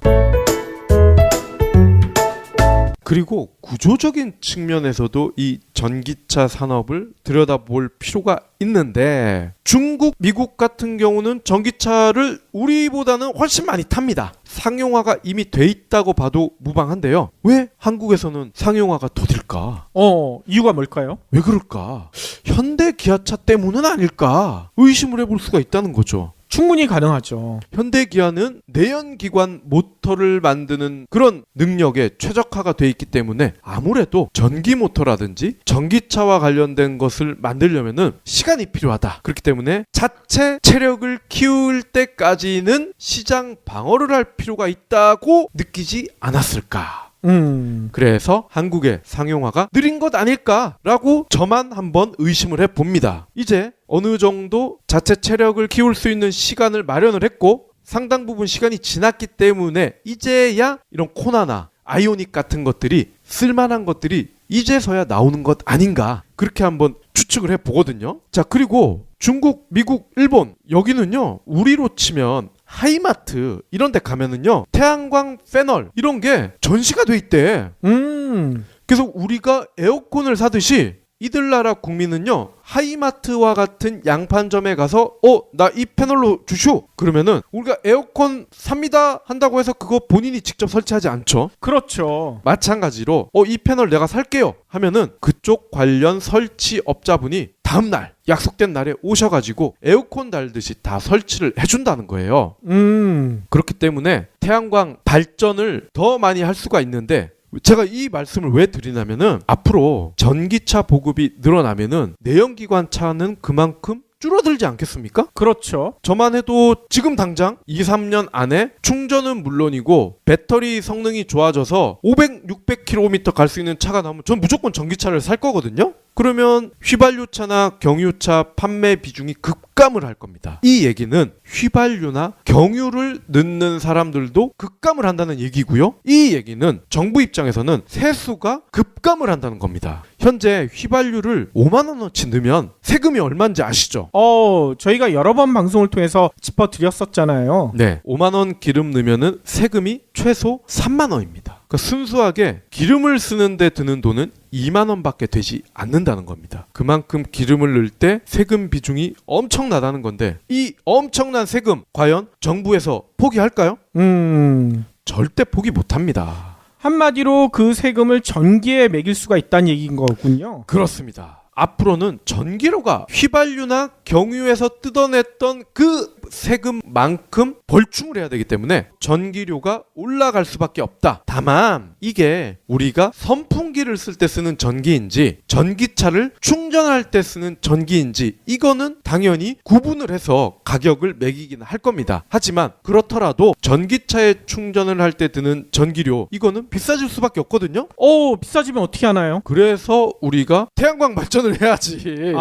그리고 구조적인 측면에서도 이 전기차 산업을 들여다볼 필요가 있는데 중국, 미국 같은 경우는 전기차를 우리보다는 훨씬 많이 탑니다. 상용화가 이미 돼 있다고 봐도 무방한데요. 왜 한국에서는 상용화가 더딜까? 이유가 뭘까요? 왜 그럴까? 현대 기아차 때문은 아닐까? 의심을 해볼 수가 있다는 거죠. 충분히 가능하죠. 현대기아는 내연기관 모터를 만드는 그런 능력에 최적화가 돼 있기 때문에 아무래도 전기 모터라든지 전기차와 관련된 것을 만들려면은 시간이 필요하다. 그렇기 때문에 자체 체력을 키울 때까지는 시장 방어를 할 필요가 있다고 느끼지 않았을까? 그래서 한국의 상용화가 느린 것 아닐까라고 저만 한번 의심을 해봅니다. 이제 어느 정도 자체 체력을 키울 수 있는 시간을 마련을 했고 상당 부분 시간이 지났기 때문에 이제야 이런 코나나 아이오닉 같은 것들이 쓸만한 것들이 이제서야 나오는 것 아닌가 그렇게 한번 추측을 해보거든요. 자, 그리고 중국, 미국, 일본 여기는요 우리로 치면 하이마트 이런 데 가면은요 태양광 패널 이런 게 전시가 돼 있대. 그래서 우리가 에어컨을 사듯이 이들 나라 국민은요 하이마트와 같은 양판점에 가서 나 이 패널로 주쇼 그러면은 우리가 에어컨 삽니다 한다고 해서 그거 본인이 직접 설치하지 않죠. 그렇죠. 마찬가지로 이 패널 내가 살게요 하면은 그쪽 관련 설치업자분이 다음날 약속된 날에 오셔가지고 에어컨 달듯이 다 설치를 해준다는 거예요. 그렇기 때문에 태양광 발전을 더 많이 할 수가 있는데 제가 이 말씀을 왜 드리냐면은 앞으로 전기차 보급이 늘어나면은 내연기관 차는 그만큼 줄어들지 않겠습니까? 그렇죠. 저만 해도 지금 당장 2, 3년 안에 충전은 물론이고 배터리 성능이 좋아져서 500, 600km 갈 수 있는 차가 나오면 전 무조건 전기차를 살 거거든요. 그러면 휘발유차나 경유차 판매 비중이 급감을 할 겁니다. 이 얘기는 휘발유나 경유를 넣는 사람들도 급감을 한다는 얘기고요. 이 얘기는 정부 입장에서는 세수가 급감을 한다는 겁니다. 현재 휘발유를 5만 원어치 넣으면 세금이 얼마인지 아시죠? 저희가 여러 번 방송을 통해서 짚어드렸었잖아요. 네, 5만 원 기름 넣으면은 세금이 최소 3만 원입니다. 그러니까 순수하게 기름을 쓰는데 드는 돈은 2만 원밖에 되지 않는다는 겁니다. 그만큼 기름을 넣을 때 세금 비중이 엄청나다는 건데 이 엄청난 세금 과연 정부에서 포기할까요? 절대 포기 못합니다. 한마디로 그 세금을 전기에 매길 수가 있다는 얘기인 거군요. 그렇습니다. 앞으로는 전기료가 휘발유나 경유에서 뜯어냈던 그 세금만큼 벌충을 해야 되기 때문에 전기료가 올라갈 수밖에 없다. 다만 이게 우리가 선풍기를 쓸 때 쓰는 전기인지 전기차를 충전할 때 쓰는 전기인지 이거는 당연히 구분을 해서 가격을 매기긴 할 겁니다. 하지만 그렇더라도 전기차에 충전을 할 때 드는 전기료 이거는 비싸질 수밖에 없거든요. 비싸지면 어떻게 하나요? 그래서 우리가 태양광 발전을 해야지.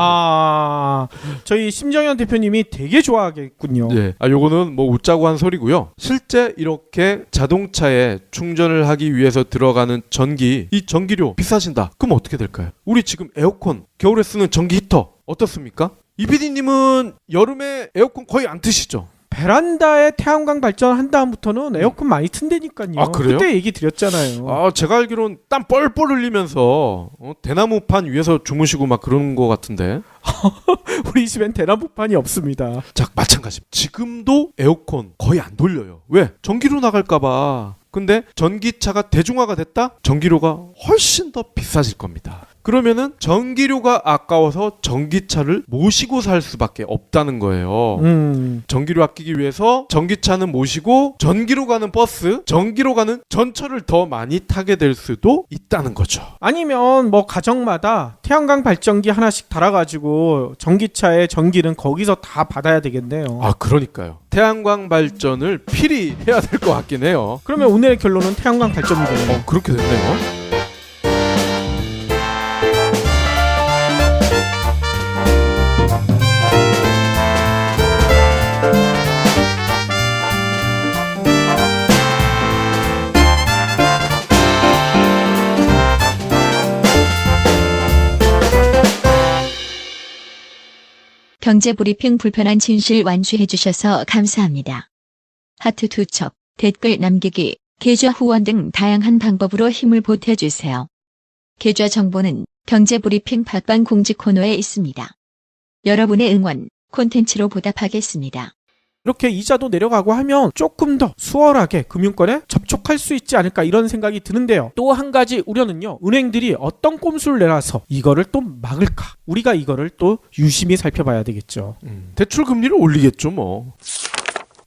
저희 심정현 대표님이 되게 좋아하겠군요. 네. 요거는 뭐 웃자고 한 소리고요. 실제 이렇게 자동차에 충전을 하기 위해서 들어가는 전기, 이 전기료 비싸진다. 그럼 어떻게 될까요? 우리 지금 에어컨, 겨울에 쓰는 전기 히터 어떻습니까? 이PD님은 여름에 에어컨 거의 안 트시죠? 베란다에 태양광 발전한 다음부터는 에어컨 많이 튼다니까요. 그래요? 그때 얘기 드렸잖아요. 제가 알기로는 땀 뻘뻘 흘리면서 대나무판 위에서 주무시고 막 그러는 것 같은데. 우리 집엔 대나무판이 없습니다. 자, 마찬가지. 지금도 에어컨 거의 안 돌려요. 왜? 전기료 나갈까봐. 근데 전기차가 대중화가 됐다? 전기료가 훨씬 더 비싸질 겁니다. 그러면은 전기료가 아까워서 전기차를 모시고 살 수밖에 없다는 거예요. 전기료 아끼기 위해서 전기차는 모시고 전기로 가는 버스, 전기로 가는 전철을 더 많이 타게 될 수도 있다는 거죠. 아니면 뭐 가정마다 태양광 발전기 하나씩 달아가지고 전기차의 전기는 거기서 다 받아야 되겠네요. 아, 그러니까요. 태양광 발전을 필히 해야 될 것 같긴 해요. 그러면 오늘의 결론은 태양광 발전기네요. 그렇게 됐네요. 경제브리핑 불편한 진실 완수해주셔서 감사합니다. 하트 투척, 댓글 남기기, 계좌 후원 등 다양한 방법으로 힘을 보태주세요. 계좌 정보는 경제브리핑 팟빵 공지 코너에 있습니다. 여러분의 응원, 콘텐츠로 보답하겠습니다. 이렇게 이자도 내려가고 하면 조금 더 수월하게 금융권에 접촉할 수 있지 않을까 이런 생각이 드는데요. 또 한 가지 우려는요. 은행들이 어떤 꼼수를 내놔서 이거를 또 막을까? 우리가 이거를 또 유심히 살펴봐야 되겠죠. 대출 금리를 올리겠죠 뭐.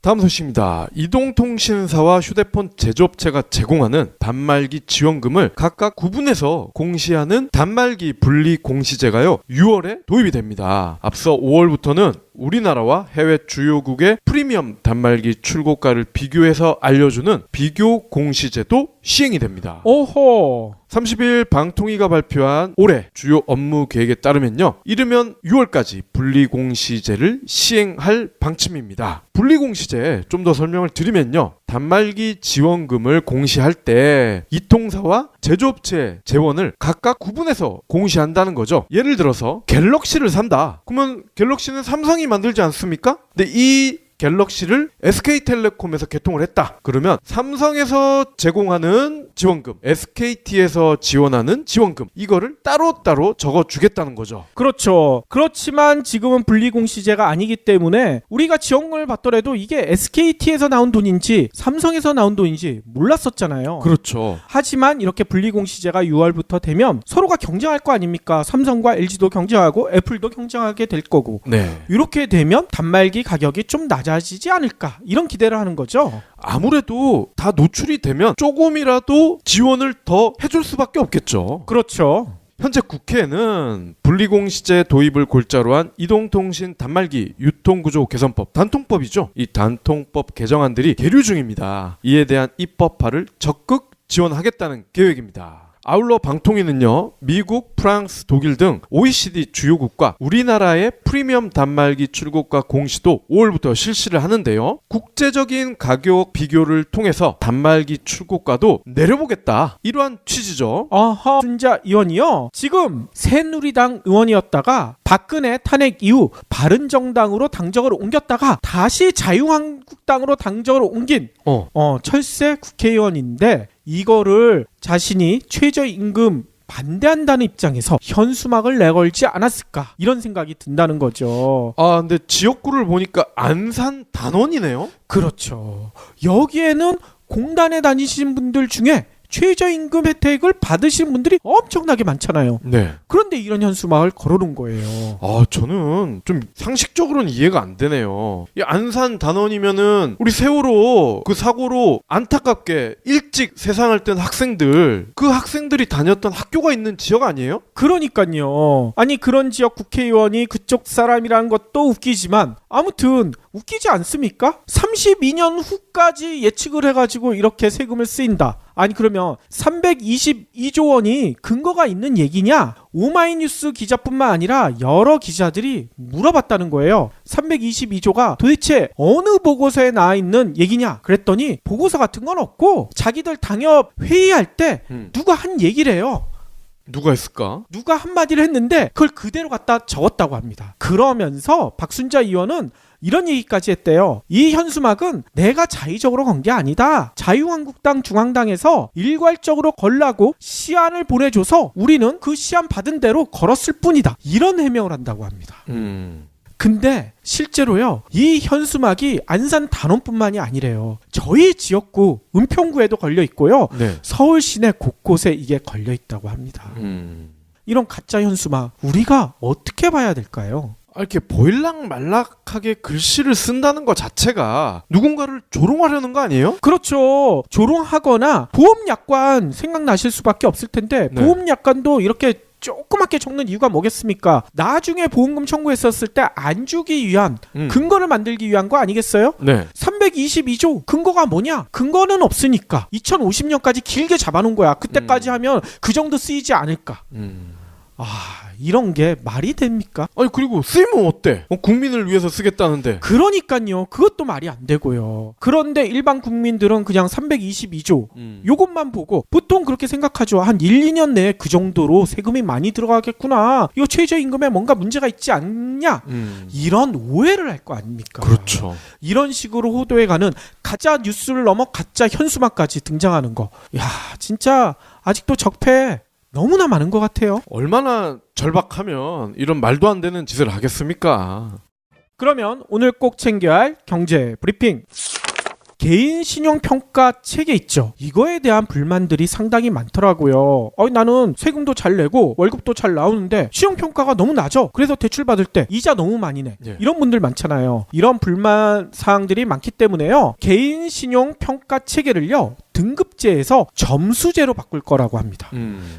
다음 소식입니다. 이동통신사와 휴대폰 제조업체가 제공하는 단말기 지원금을 각각 구분해서 공시하는 단말기 분리 공시제가요 6월에 도입이 됩니다. 앞서 5월부터는 우리나라와 해외 주요국의 프리미엄 단말기 출고가를 비교해서 알려주는 비교 공시제도 시행이 됩니다. 오호. 30일 방통위가 발표한 올해 주요 업무 계획에 따르면요. 이르면 6월까지 분리공시제를 시행할 방침입니다. 분리공시제 좀 더 설명을 드리면요. 단말기 지원금을 공시할 때 이통사와 제조업체 재원을 각각 구분해서 공시한다는 거죠. 예를 들어서 갤럭시를 산다. 그러면 갤럭시는 삼성이 만들지 않습니까? 근데 이 갤럭시를 SK텔레콤에서 개통을 했다. 그러면 삼성에서 제공하는 지원금, SKT에서 지원하는 지원금 이거를 따로따로 적어주겠다는 거죠. 그렇죠. 그렇지만 지금은 분리공시제가 아니기 때문에 우리가 지원금을 받더라도 이게 SKT에서 나온 돈인지 삼성에서 나온 돈인지 몰랐었잖아요. 그렇죠. 하지만 이렇게 분리공시제가 6월부터 되면 서로가 경쟁할 거 아닙니까? 삼성과 LG도 경쟁하고 애플도 경쟁하게 될 거고. 네. 이렇게 되면 단말기 가격이 좀 낮아지지 않을까 이런 기대를 하는 거죠. 아무래도 다 노출이 되면 조금이라도 지원을 더 해줄 수밖에 없겠죠. 그렇죠. 현재 국회에는 분리공시제 도입을 골자로 한 이동통신 단말기 유통구조 개선법, 단통법이죠. 이 단통법 개정안들이 계류 중입니다. 이에 대한 입법화를 적극 지원하겠다는 계획입니다. 아울러 방통위는요, 미국, 프랑스, 독일 등 OECD 주요국과 우리나라의 프리미엄 단말기 출고가 공시도 5월부터 실시를 하는데요. 국제적인 가격 비교를 통해서 단말기 출고가도 내려보겠다. 이러한 취지죠. 아하, 순자 의원이요. 지금 새누리당 의원이었다가 박근혜 탄핵 이후 바른정당으로 당적을 옮겼다가 다시 자유한국당으로 당적을 옮긴 철새 국회의원인데 이거를 자신이 최저임금 반대한다는 입장에서 현수막을 내걸지 않았을까 이런 생각이 든다는 거죠. 아, 근데 지역구를 보니까 안산 단원이네요. 그렇죠. 여기에는 공단에 다니시는 분들 중에 최저임금 혜택을 받으신 분들이 엄청나게 많잖아요. 네. 그런데 이런 현수막을 걸어놓은 거예요. 아, 저는 좀 상식적으로는 이해가 안 되네요. 이 안산 단원이면은 우리 세월호 그 사고로 안타깝게 일찍 세상을 뗀 학생들, 그 학생들이 다녔던 학교가 있는 지역 아니에요? 그러니까요. 아니 그런 지역 국회의원이 그쪽 사람이라는 것도 웃기지만 아무튼 웃기지 않습니까? 32년 후까지 예측을 해가지고 이렇게 세금을 쓰인다. 아니 그러면 322조 원이 근거가 있는 얘기냐? 오마이뉴스 기자뿐만 아니라 여러 기자들이 물어봤다는 거예요. 322조가 도대체 어느 보고서에 나와 있는 얘기냐? 그랬더니 보고서 같은 건 없고 자기들 당협 회의할 때 누가 한 얘기를 해요. 누가 했을까? 누가 한마디를 했는데 그걸 그대로 갖다 적었다고 합니다. 그러면서 박순자 의원은 이런 얘기까지 했대요. 이 현수막은 내가 자의적으로 건 게 아니다. 자유한국당 중앙당에서 일괄적으로 걸라고 시안을 보내줘서 우리는 그 시안 받은 대로 걸었을 뿐이다. 이런 해명을 한다고 합니다. 근데 실제로요, 이 현수막이 안산 단원뿐만이 아니래요. 저희 지역구 은평구에도 걸려 있고요. 네. 서울 시내 곳곳에 이게 걸려 있다고 합니다. 이런 가짜 현수막 우리가 어떻게 봐야 될까요? 이렇게 보일락말락하게 글씨를 쓴다는 것 자체가 누군가를 조롱하려는 거 아니에요? 그렇죠. 조롱하거나 보험약관 생각나실 수밖에 없을 텐데 네. 보험약관도 이렇게 조그맣게 적는 이유가 뭐겠습니까? 나중에 보험금 청구했었을 때 안 주기 위한 근거를 만들기 위한 거 아니겠어요? 네. 322조 근거가 뭐냐? 근거는 없으니까 2050년까지 길게 잡아놓은 거야. 그때까지 하면 그 정도 쓰이지 않을까? 이런 게 말이 됩니까? 아니 그리고 쓰이면 어때? 국민을 위해서 쓰겠다는데. 그러니까요. 그것도 말이 안 되고요. 그런데 일반 국민들은 그냥 322조 요것만 보고 보통 그렇게 생각하죠. 한 1, 2년 내에 그 정도로 세금이 많이 들어가겠구나. 이거 최저임금에 뭔가 문제가 있지 않냐? 이런 오해를 할 거 아닙니까? 그렇죠. 이런 식으로 호도해가는 가짜 뉴스를 넘어 가짜 현수막까지 등장하는 거. 야, 진짜 아직도 적폐 너무나 많은 것 같아요. 얼마나 절박하면 이런 말도 안 되는 짓을 하겠습니까? 그러면 오늘 꼭 챙겨야 할 경제 브리핑. 개인 신용평가 체계 있죠. 이거에 대한 불만들이 상당히 많더라고요. 나는 세금도 잘 내고 월급도 잘 나오는데 신용평가가 너무 낮아. 그래서 대출 받을 때 이자 너무 많이 내. 예. 이런 분들 많잖아요. 이런 불만 사항들이 많기 때문에요. 개인 신용평가 체계를요. 등급제에서 점수제로 바꿀 거라고 합니다.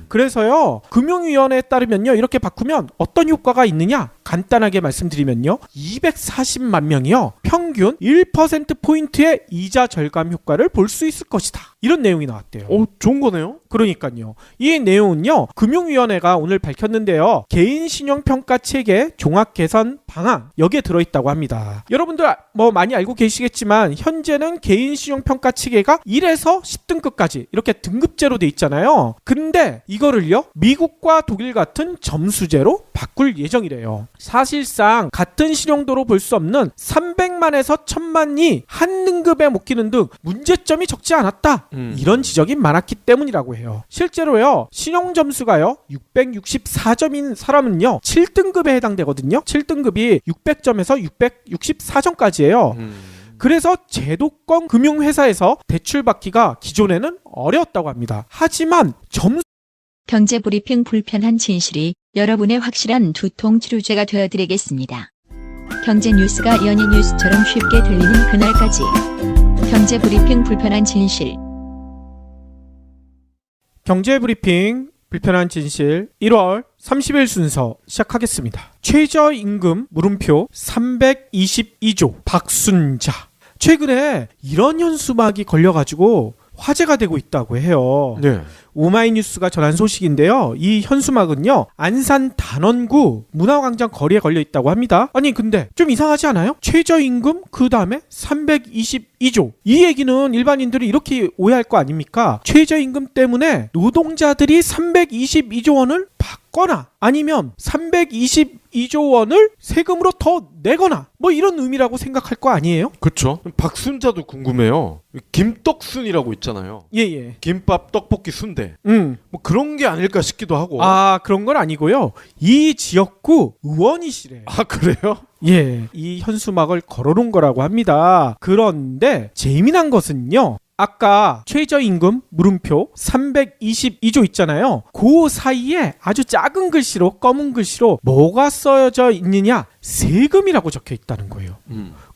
그래서요. 금융위원회에 따르면요. 이렇게 바꾸면 어떤 효과가 있느냐? 간단하게 말씀드리면요. 240만 명이요. 평균 1%포인트의 이자 절감 효과를 볼 수 있을 것이다. 이런 내용이 나왔대요. 좋은 거네요. 그러니까요. 이 내용은요. 금융위원회가 오늘 밝혔는데요. 개인 신용평가 체계 종합 개선 방안 여기에 들어있다고 합니다. 여러분들 많이 알고 계시겠지만 현재는 개인 신용평가 체계가 1에서 10등급까지 이렇게 등급제로 돼 있잖아요. 근데 이거를요. 미국과 독일 같은 점수제로 바꿀 예정이래요. 사실상 같은 신용도로 볼 수 없는 300만에서 1000만이 한 등급에 못 끼는 등 문제점이 적지 않았다. 이런 지적이 많았기 때문이라고 해요. 실제로요. 신용 점수가요. 664점인 사람은요. 7등급에 해당되거든요. 7등급이 600점에서 664점까지예요. 그래서 제도권 금융회사에서 대출 받기가 기존에는 어려웠다고 합니다. 하지만 경제 브리핑 불편한 진실이 여러분의 확실한 두통 치료제가 되어드리겠습니다. 경제 뉴스가 연예 뉴스처럼 쉽게 들리는 그날까지. 경제 브리핑 불편한 진실. 경제 브리핑 불편한 진실 1월 30일 순서 시작하겠습니다. 최저임금 물음표 322조 박순자. 최근에 이런 현수막이 걸려가지고 화제가 되고 있다고 해요. 네. 오마이뉴스가 전한 소식인데요. 이 현수막은요. 안산 단원구 문화광장 거리에 걸려 있다고 합니다. 아니 근데 좀 이상하지 않아요? 최저임금 그 다음에 322조. 이 얘기는 일반인들이 이렇게 오해할 거 아닙니까? 최저임금 때문에 노동자들이 322조 원을 받거나 아니면 322조 원을 세금으로 더 내거나 이런 의미라고 생각할 거 아니에요? 그렇죠. 박순자도 궁금해요. 김떡순이라고 있잖아요. 예예. 김밥, 떡볶이, 순대. 그런 게 아닐까 싶기도 하고. 그런 건 아니고요. 이 지역구 의원이시래요. 그래요? 예, 이 현수막을 걸어놓은 거라고 합니다. 그런데 재미난 것은요. 아까 최저임금 물음표 322조 있잖아요. 그 사이에 아주 작은 글씨로 검은 글씨로 뭐가 써져 있느냐? 세금이라고 적혀 있다는 거예요.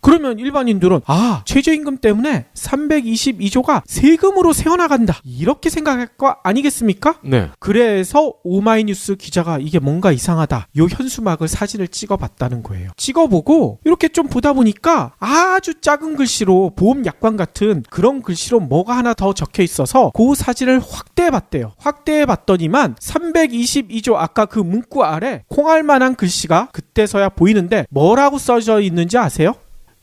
그러면 일반인들은 최저임금 때문에 322조가 세금으로 새어나간다 이렇게 생각할 거 아니겠습니까? 네. 그래서 오마이뉴스 기자가 이게 뭔가 이상하다 요 현수막을 사진을 찍어봤다는 거예요. 찍어보고 이렇게 좀 보다 보니까 아주 작은 글씨로 보험약관 같은 그런 글씨로 뭐가 하나 더 적혀 있어서 그 사진을 확대해봤대요. 확대해봤더니만 322조 아까 그 문구 아래 콩알만한 글씨가 그때서야 보이는데 뭐라고 써져 있는지 아세요?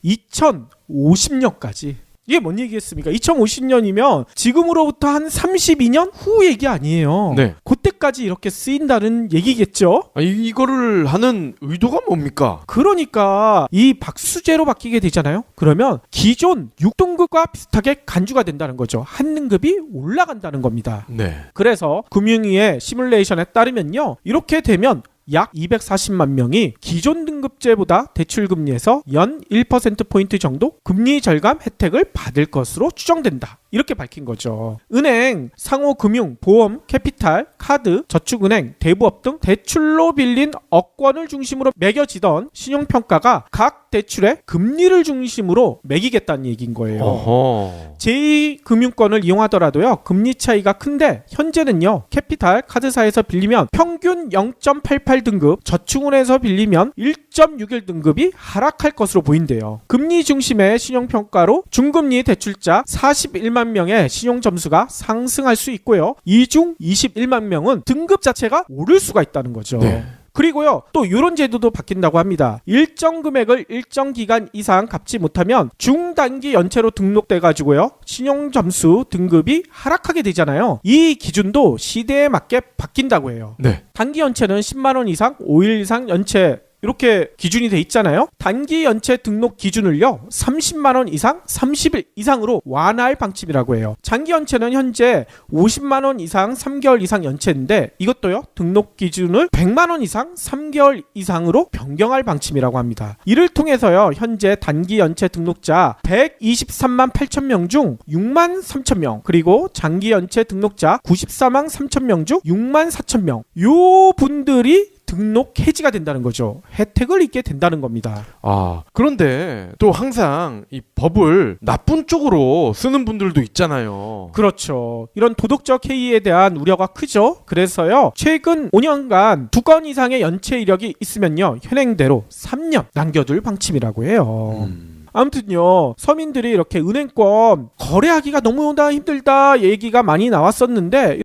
2050년까지. 이게 뭔 얘기겠습니까? 2050년이면 지금으로부터 한 32년 후 얘기 아니에요. 네. 그때까지 이렇게 쓰인다는 얘기겠죠? 이거를 하는 의도가 뭡니까? 그러니까 이 박수제로 바뀌게 되잖아요. 그러면 기존 6등급과 비슷하게 간주가 된다는 거죠. 한 등급이 올라간다는 겁니다. 네. 그래서 금융위의 시뮬레이션에 따르면요. 이렇게 되면 약 240만 명이 기존 등급제보다 대출금리에서 연 1%포인트 정도 금리 절감 혜택을 받을 것으로 추정된다. 이렇게 밝힌 거죠. 은행, 상호금융, 보험, 캐피탈, 카드, 저축은행, 대부업 등 대출로 빌린 업권을 중심으로 매겨지던 신용평가가 각 대출의 금리를 중심으로 매기겠다는 얘기인 거예요. 어허. 제2금융권을 이용하더라도요, 금리 차이가 큰데 현재는요, 캐피탈, 카드사에서 빌리면 평균 0.88등급, 저축은행에서 빌리면 1.61등급이 하락할 것으로 보인대요. 금리 중심의 신용평가로 중금리 대출자 41만 명의 신용점수가 상승할 수 있고요. 이 중 21만 명은 등급 자체가 오를 수가 있다는 거죠. 네. 그리고요, 또 이런 제도도 바뀐다고 합니다. 일정 금액을 일정 기간 이상 갚지 못하면 중단기 연체로 등록돼 가지고요, 신용점수 등급이 하락하게 되잖아요. 이 기준도 시대에 맞게 바뀐다고 해요. 네. 단기 연체는 10만 원 이상, 5일 이상 연체 이렇게 기준이 돼 있잖아요. 단기 연체 등록 기준을요, 30만 원 이상, 30일 이상으로 완화할 방침이라고 해요. 장기 연체는 현재 50만 원 이상, 3개월 이상 연체인데 이것도요, 등록 기준을 100만 원 이상, 3개월 이상으로 변경할 방침이라고 합니다. 이를 통해서요, 현재 단기 연체 등록자 123만 8천 명 중 6만 3천 명, 그리고 장기 연체 등록자 94만 3천 명 중 6만 4천 명, 요 분들이 등록 해지가 된다는 거죠. 혜택을 입게 된다는 겁니다. 아, 그런데 또 항상 이 법을 나쁜 쪽으로 쓰는 분들도 있잖아요. 그렇죠. 이런 도덕적 해이에 대한 우려가 크죠. 그래서요, 최근 5년간 2건 이상의 연체 이력이 있으면요, 현행대로 3년 남겨둘 방침이라고 해요. 아무튼요, 서민들이 이렇게 은행권 거래하기가 너무 힘들다 얘기가 많이 나왔었는데